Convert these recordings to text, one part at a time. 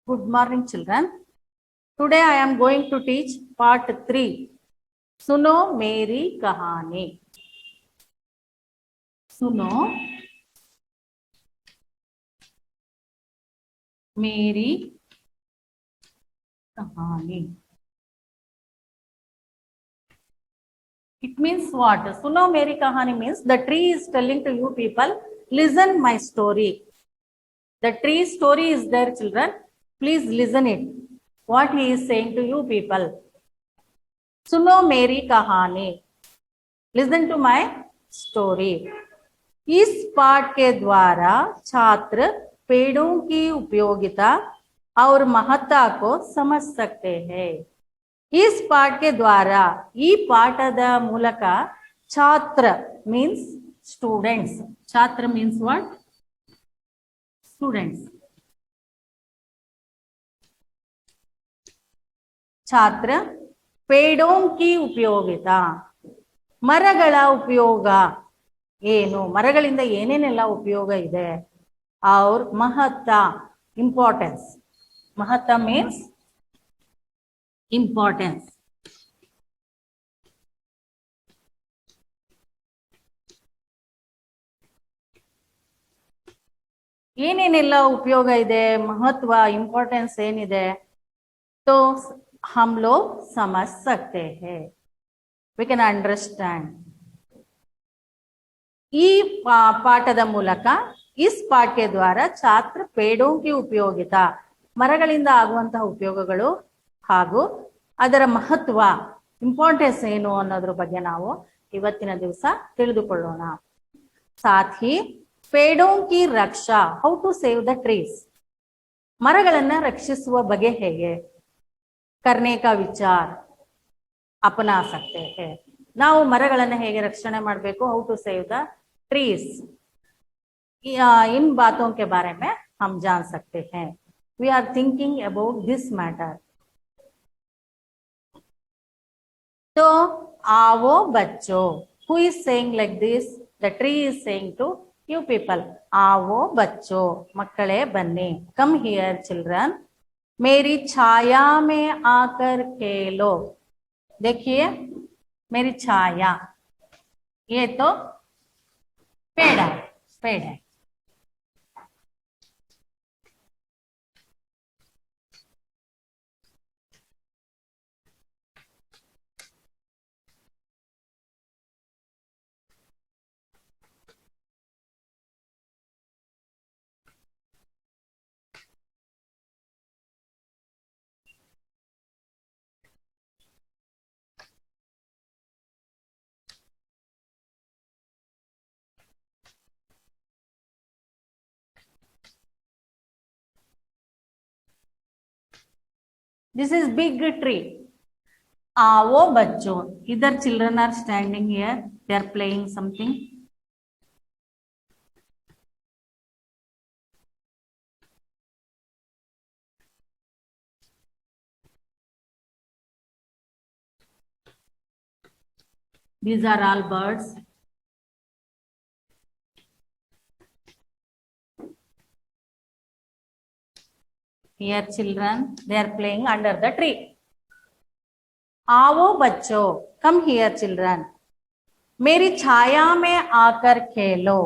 Good morning, children. Today I am going to teach part 3. सुनो मेरी कहानी. सुनो मेरी कहानी. It means what? सुनो मेरी कहानी means the tree is telling to you people, listen my story. The tree story is there, children. Please listen it. What he is saying to you people. सुनो मेरी कहानी. Listen to my story. इस पाठ के द्वारा छात्र पेड़ों की उपयोगिता और महत्ता को समझ सकते हैं. इस पाठ के द्वारा ಈ ಪಾಠದ ಮೂಲಕ Chatra means students. Chatra means what? Students. छात्र पेड़ों की उपयोगिता ಮರಗಳ ಉಪಯೋಗ ಏನು, ಮರಗಳಿಂದ ಏನೇನೆಲ್ಲ ಉಪಯೋಗ ಇದೆ, और महत्ता इंपॉर्टेंस. महत्ता means importance. ಏನೇನೆಲ್ಲ ಉಪಯೋಗ ಇದೆ, महत्व इंपॉर्टेंस ಏನಿದೆ, तो हम लोग समझ सकते हैं. We can understand. ಈ ಪಾಠದ ಮೂಲಕ ಇಸ್ ಪಾಠ के द्वारा छात्र पेड़ों की उपयोगिता ಮರಗಳಿಂದ ಆಗುವಂತಹ ಉಪಯೋಗಗಳು ಹಾಗೂ ಅದರ ಮಹತ್ವ ಇಂಪಾರ್ಟೆನ್ಸ್ ಏನು ಅನ್ನೋದ್ರ ಬಗ್ಗೆ ನಾವು ಇವತ್ತಿನ ದಿವಸ ತಿಳಿದುಕೊಳ್ಳೋಣ. साथ ही पेड़ों की रक्षा, how to save the trees. ಮರಗಳನ್ನ ರಕ್ಷಿಸುವ ಬಗೆ ಹೇಗೆ, करने का विचार अपना सकते हैं. ನಾವು ಮರಗಳನ್ನ ಹೇಗೆ ರಕ್ಷಣೆ ಮಾಡಬೇಕು, how to save the trees, इन बातों के बारे में हम जान सकते हैं. We are thinking about this matter. तो आओ बच्चों, who is saying like this? The tree is saying to you people. आओ बच्चों, मಕ್ಕಳೇ ಬನ್ನಿ. Come here children. मेरी छाया में आकर खेलो. देखिए मेरी छाया, ये तो पेड़ है, पेड़ है. This is big tree. आओ बच्चों. Either children are standing here, they are playing something. These are all birds. Here children, they are playing under the tree. आओ बच्चों, come here children. मेरी छाया में आकर खेलो.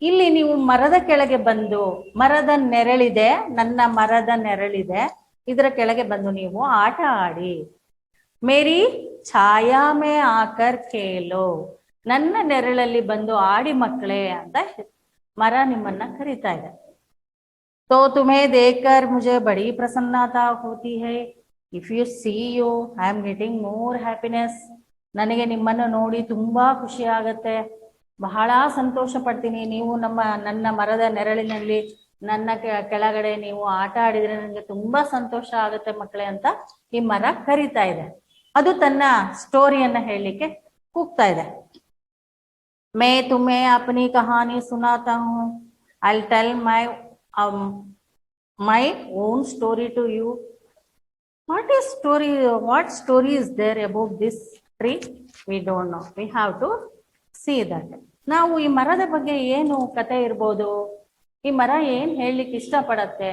ಇಲ್ಲಿ ನೀವು ಮರದ ಕೆಳಗೆ ಬಂದು, ಮರದ ನೆರಳಿದೆ, ನನ್ನ ಮರದ ನೆರಳಿದೆ, ಇದರ ಕೆಳಗೆ ಬಂದು ನೀವು ಆಟ ಆಡಿ. ಮೇರಿ ಛಾಯಾ ಮೇ ಆಕರ್ ಖೇಲೋ, ನನ್ನ ನೆರಳಲ್ಲಿ ಬಂದು ಆಡಿ ಮಕ್ಕಳೇ ಅಂತ ಮರ ನಿಮ್ಮನ್ನ ಕರೀತಾ ಇದೆ. तो तुम्हें देखकर मुझे बड़ी प्रसन्नता होती है. If you see you, I am getting more happiness. ನನಗೆ ನಿಮ್ಮನ್ನು ನೋಡಿ ತುಂಬಾ ಖುಷಿ ಆಗುತ್ತೆ, ಬಹಳ ಸಂತೋಷ ಪಡ್ತೀನಿ. ನೀವು ನನ್ನ ಮರದ ನೆರಳಿನಲ್ಲಿ ನನ್ನ ಕೆಳಗಡೆ ನೀವು ಆಟ ಆಡಿದ್ರೆ ನನಗೆ ತುಂಬಾ ಸಂತೋಷ ಆಗುತ್ತೆ ಮಕ್ಕಳೇ ಅಂತ ಈ ಮರ ಕರೀತಾ ಇದೆ. ಅದು ತನ್ನ ಸ್ಟೋರಿಯನ್ನ ಹೇಳಲಿಕ್ಕೆ ಕೂಗ್ತಾ ಇದೆ. मैं तुम्हें अपनी कहानी सुनाता हूँ. I'll tell my own story to you. What is story? What story is there about this tree? We don't know. We have to see that. ನಾವು ಈ ಮರದ ಬಗ್ಗೆ ಏನು ಕಥೆ ಇರಬಹುದು, ಈ ಮರ ಏನ್ ಹೇಳಲಿಕ್ಕೆ ಇಷ್ಟಪಡತ್ತೆ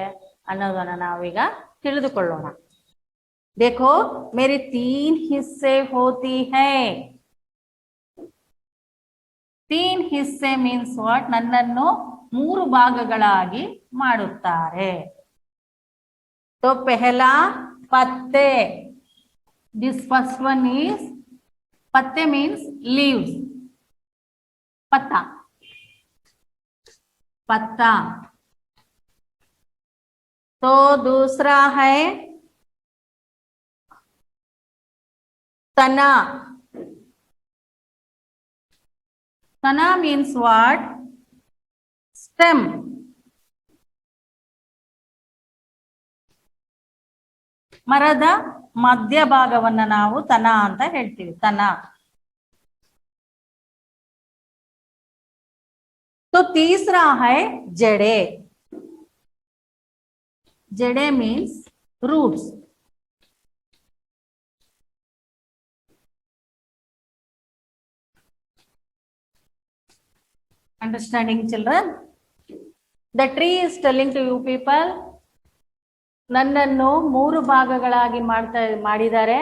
ಅನ್ನೋದನ್ನ ನಾವೀಗ ತಿಳಿದುಕೊಳ್ಳೋಣ. देखो मेरी 3 हिस्से होती है. 3 हिस्से मीन्स ವಾಟ್? ನನ್ನನ್ನು 3 ಭಾಗಗಳಾಗಿ ಮಾಡುತ್ತಾರೆ. तो पहला पत्ते. This first one is पत्ते means leaves. पत्ता, पत्ता. तो दूसरा है तना. तना means what? Stem. ಮರದ ಮಧ್ಯಭಾಗವನ್ನ ನಾವು ತನ ಅಂತ ಹೇಳ್ತೀವಿ, ತನ. तो तीसरा है जड़े. जड़े means roots. Understanding, children? The tree is telling to you people, ನನ್ನನ್ನು 3 ಭಾಗಗಳಾಗಿ ಮಾಡಿದ್ದಾರೆ.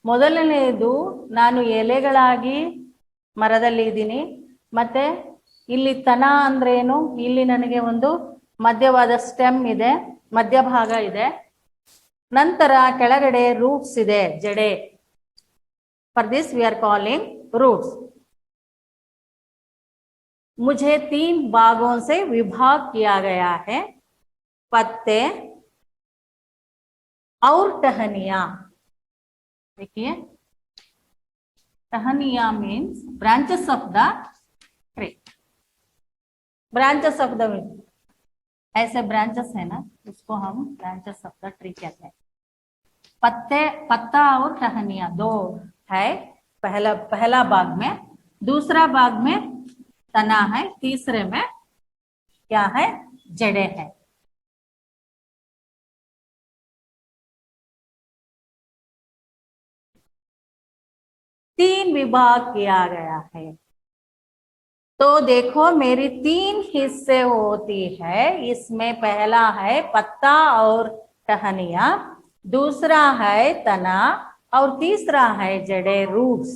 ಮೊದಲನೆಯದು, ನಾನು ಎಲೆಗಳಾಗಿ ಮರದಲ್ಲಿ ಇದ್ದೀನಿ. ಮತ್ತೆ ಇಲ್ಲಿ ತನ ಅಂದ್ರೆ ಏನು? ಇಲ್ಲಿ ನನಗೆ ಒಂದು ಮಧ್ಯವಾದ ಸ್ಟೆಮ್ ಇದೆ, ಮಧ್ಯಭಾಗ ಇದೆ. ನಂತರ ಕೆಳಗಡೆ ರೂಟ್ಸ್ ಇದೆ, ಜಡೆ. For this we are calling roots. मुझे 3 भागों से विभाग किया गया है, पत्ते और टहनिया. देखिए, टहनिया means branches of the tree. Branches of the, ऐसे ब्रांचेस है ना, उसको हम ब्रांचेस ऑफ द ट्री कहते हैं. पत्ते, पत्ता और टहनिया 2 है पहला भाग में. दूसरा भाग में तना है. तीसरे में क्या है? जड़े है. तीन विभाग किया गया है. तो देखो मेरी 3 हिस्से होती है. इसमें पहला है पत्ता और टहनिया, दूसरा है तना और तीसरा है जड़े, रूट्स.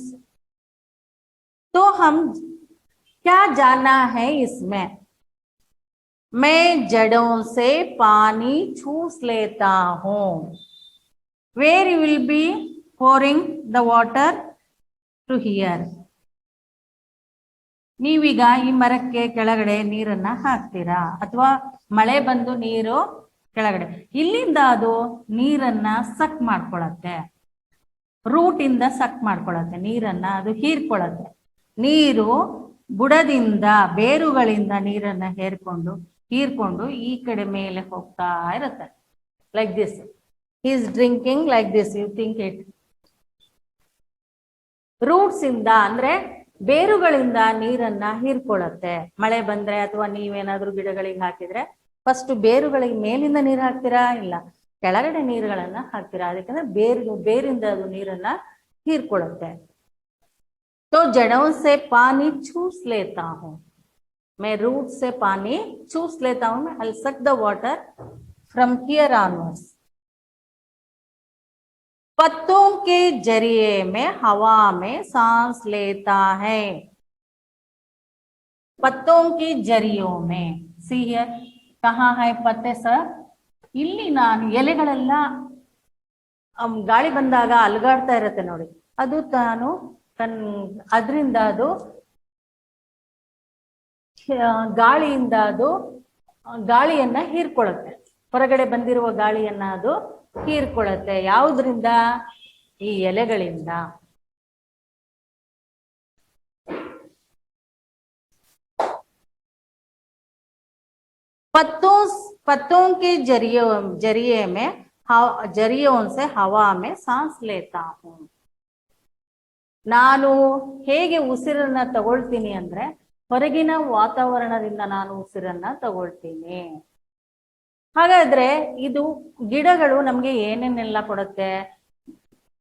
तो हम क्या जानना है इसमें? मैं जड़ों से पानी चूस लेता हूं. Where you will be pouring the water? To here. ನೀವೀಗ ಈ ಮರಕ್ಕೆ ಕೆಳಗಡೆ ನೀರನ್ನ ಹಾಕ್ತೀರಾ, ಅಥವಾ ಮಳೆ ಬಂದು ನೀರು ಕೆಳಗಡೆ, ಇಲ್ಲಿಂದ ಅದು ನೀರನ್ನ ಸಕ್ ಮಾಡ್ಕೊಳತ್ತೆ, ರೂಟ್ ಇಂದ ಸಕ್ ಮಾಡ್ಕೊಳತ್ತೆ, ನೀರನ್ನ ಅದು ಹೀರ್ಕೊಳತ್ತೆ. ನೀರು ಬುಡದಿಂದ, ಬೇರುಗಳಿಂದ ನೀರನ್ನ ಹೀರ್ಕೊಂಡು ಈ ಕಡೆ ಮೇಲೆ ಹೋಗ್ತಾ ಇರುತ್ತೆ. Like this. He is drinking like this. You think it. Roots ಇಂದ ಅಂದ್ರೆ ಬೇರುಗಳಿಂದ ನೀರನ್ನ ಹೀರ್ಕೊಳ್ಳುತ್ತೆ. ಮಳೆ ಬಂದ್ರೆ ಅಥವಾ ನೀವೇನಾದ್ರೂ ಗಿಡಗಳಿಗೆ ಹಾಕಿದ್ರೆ ಫಸ್ಟ್ ಬೇರುಗಳಿಗೆ ಮೇಲಿಂದ ನೀರು ಹಾಕ್ತೀರಾ? ಇಲ್ಲ, ಕೆಳಗಡೆ ನೀರುಗಳನ್ನ ಹಾಕ್ತೀರಾ. ಅದಕ್ಕೆ ಬೇರಿಂದ ಅದು ನೀರನ್ನ ಹೀರ್ಕೊಳ್ಳುತ್ತೆ. तो जड़ों से पानी चूस लेता हूं. मैं रूट से पानी चूस लेता हूं. I'll suck the water from here onwards. पत्तों के जरिए में हवा में सांस लेता है. पत्तों के जरियों में. See here, कहाँ है पत्ते सर? ಇಲ್ಲಿ ನಾನು ಎಲೆಗಳೆಲ್ಲ ಗಾಳಿ ಬಂದಾಗ ಅಲುಗಾಡ್ತಾ ಇರುತ್ತೆ ನೋಡಿ, ಅದು ತಾನು ಅದರಿಂದ ಅದು ಗಾಳಿಯಿಂದ ಅದು ಗಾಳಿಯನ್ನ ಹೀರ್ಕೊಳ್ಳುತ್ತೆ. ಹೊರಗಡೆ ಬಂದಿರುವ ಗಾಳಿಯನ್ನ ಅದು ಹೀರ್ಕೊಳ್ಳುತ್ತೆ. ಯಾವುದರಿಂದ? ಈ ಎಲೆಗಳಿಂದ. पत्तों के जरिए में जरियों से हवा में सांस लेता हूं. ನಾನು ಹೇಗೆ ಉಸಿರನ್ನ ತಗೊಳ್ತೀನಿ ಅಂದ್ರೆ, ಹೊರಗಿನ ವಾತಾವರಣದಿಂದ ನಾನು ಉಸಿರನ್ನ ತಗೊಳ್ತೀನಿ. ಹಾಗಾದ್ರೆ ಇದು ಗಿಡಗಳು ನಮ್ಗೆ ಏನೇನೆಲ್ಲ ಕೊಡುತ್ತೆ?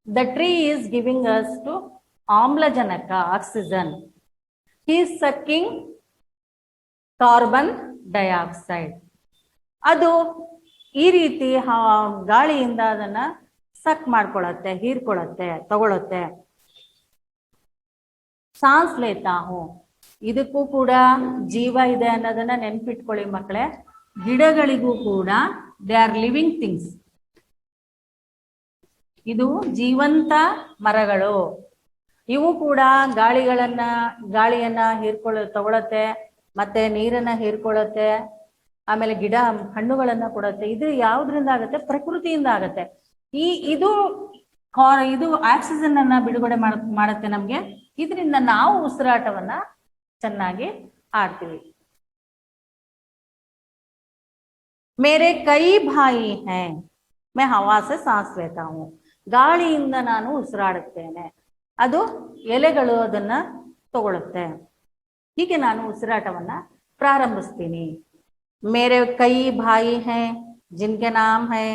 The tree is giving us to ಆಮ್ಲಜನಕ, oxygen. He is sucking carbon dioxide. ಅದು ಈ ರೀತಿ ಗಾಳಿಯಿಂದ ಅದನ್ನ ಸಕ್ ಮಾಡ್ಕೊಳತ್ತೆ, ಹೀರ್ಕೊಳತ್ತೆ, ತಗೊಳತ್ತೆ. ಸಾನ್ಸ್ ಲೇತಾ ಹೂ, ಇದಕ್ಕೂ ಕೂಡ ಜೀವ ಇದೆ ಅನ್ನೋದನ್ನ ನೆನ್ಪಿಟ್ಕೊಳ್ಳಿ ಮಕ್ಕಳೇ. ಗಿಡಗಳಿಗೂ ಕೂಡ ದೇ ಆರ್ ಲಿವಿಂಗ್ ಥಿಂಗ್ಸ್. ಇದು ಜೀವಂತ ಮರಗಳು. ಇವು ಕೂಡ ಗಾಳಿಯನ್ನ ತಗೊಳತ್ತೆ, ಮತ್ತೆ ನೀರನ್ನ ಹೀರ್ಕೊಳ್ಳುತ್ತೆ, ಆಮೇಲೆ ಗಿಡ ಹಣ್ಣುಗಳನ್ನ ಕೊಡುತ್ತೆ. ಇದು ಯಾವ್ದ್ರಿಂದ ಆಗತ್ತೆ? ಪ್ರಕೃತಿಯಿಂದ ಆಗತ್ತೆ. ಇದು ಆಕ್ಸಿಜನ್ ಅನ್ನ ಬಿಡುಗಡೆ ಮಾಡುತ್ತೆ ನಮ್ಗೆ. ಇದರಿಂದ ನಾವು ಉಸಿರಾಟವನ್ನ ಚೆನ್ನಾಗಿ ಆಡ್ತೀವಿ. ಮೇರೆ ಕೈ ಭಾಯಿ ಹೈ, ಮೈ ಹವಾ ಸೆ ಸಾನ್ಸ್ ಲೇತಾ ಹೂ. ಗಾಳಿಯಿಂದ ನಾನು ಉಸಿರಾಡುತ್ತೇನೆ, ಅದು ಎಲೆಗಳು ಅದನ್ನ ತಗೊಳುತ್ತೆ. ಹೀಗೆ ನಾನು ಉಸಿರಾಟವನ್ನ ಪ್ರಾರಂಭಿಸ್ತೀನಿ. ಮೇರೆ ಕೈ ಭಾಯಿ ಹೈ ಜಿನ್ಕೆ ನಾಮ್ ಹೈ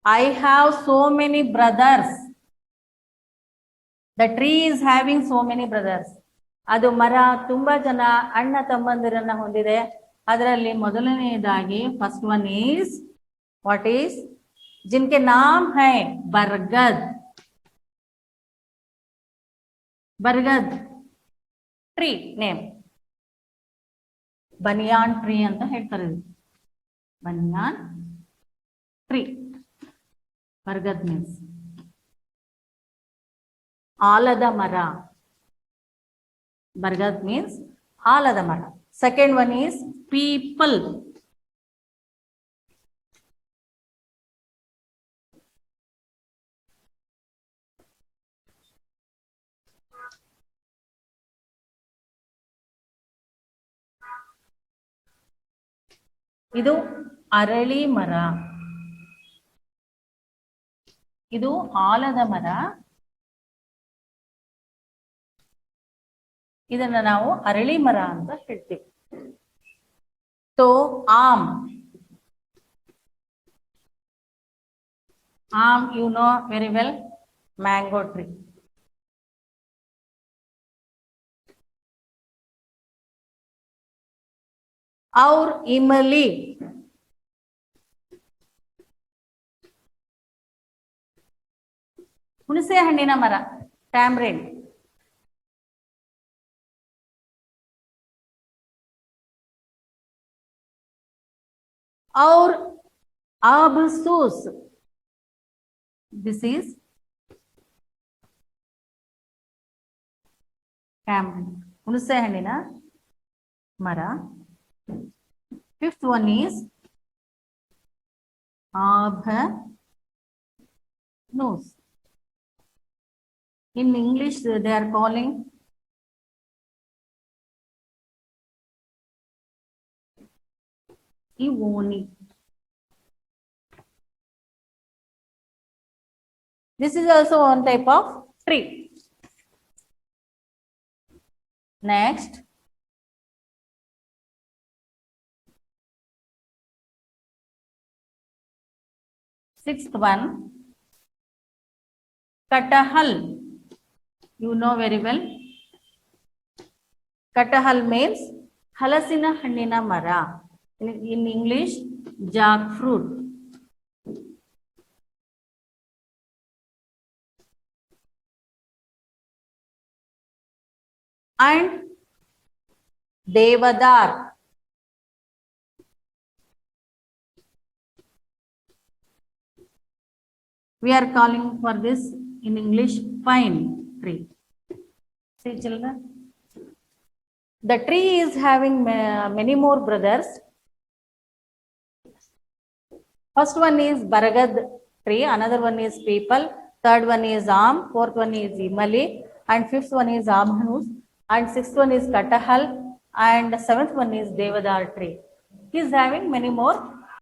I have so many brothers. The tree is having so many brothers. ಅದು ಮರ ತುಂಬಾ ಜನ ಅಣ್ಣ ತಮ್ಮಂದಿರನ್ನ ಹೊಂದಿದೆ. ಅದರಲ್ಲಿ ಮೊದಲನೆಯದಾಗಿ first one is what is? ಜಿನ್ಕೆ ನಾಮ್ ಹೈ ಬರ್ಗದ್. ಬರ್ಗದ್ ಟ್ರೀ ನೇಮ್. ಬನಿಯಾನ್ ಟ್ರೀ ಅಂತ ಹೇಳ್ತಾರೆ. ಬನಿಯಾನ್ ಟ್ರೀ. ಬರ್ಗದ್ ಮೀನ್ಸ್ ಆಲದ ಮರ. ಬರ್ಗದ್ ಮೀನ್ಸ್ ಆಲದ ಮರ. Second one is people. ಇದು ಅರಳಿ ಮರ. ಇದು ಆಲದ ಮರ. ಇದನ್ನ ನಾವು ಅರಳಿ ಮರ ಅಂತ ಹೇಳ್ತೀವಿ. So um you know very well, mango tree. और इमली, ಹುಣಸೆ ಹಣ್ಣಿನ ಮರ, ಟ್ಯಾಮ್ರಿನ್. और आबसूस, दिस इज ಟ್ಯಾಮ್ರಿನ್, ಹುಣಸೆ ಹಣ್ಣಿನ ಮರ. Fifth one is abhanus. In English they are calling Ivoni. This is also one type of tree. Next, sixth one, katahal. You know very well. Katahal means halasina hannina mara. In English, jackfruit. And devadar. We are calling for this in English pine tree. See children, the tree is having many more brothers. First one is bargad tree, another one is people, third one is aam, fourth one is imali, and fifth one is abhanus, and sixth one is katahal, and seventh one is devadar tree. He is having many more